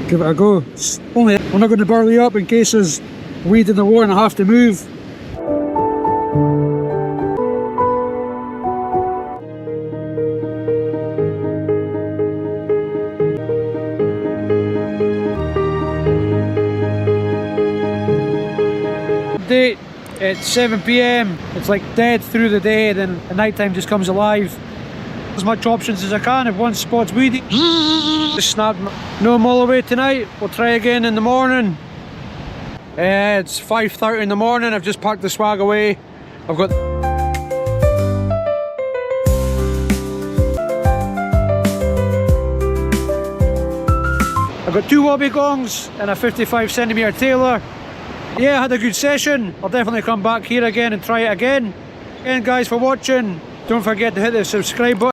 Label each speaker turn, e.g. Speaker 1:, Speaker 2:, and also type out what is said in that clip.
Speaker 1: give it a go. We're not going to burley up in case there's weed in the water and I have to move. Date, it's 7 PM. It's like dead through the day, then the night time just comes alive. As much options as I can. If one spot's weedy, just snap. No mull away tonight. We'll try again in the morning. It's 5:30 in the morning. I've just packed the swag away. I've got two wobbly gongs and a 55cm tailor. Yeah, I had a good session. I'll definitely come back here again and try it again. Again guys, for watching. Don't forget to hit the subscribe button.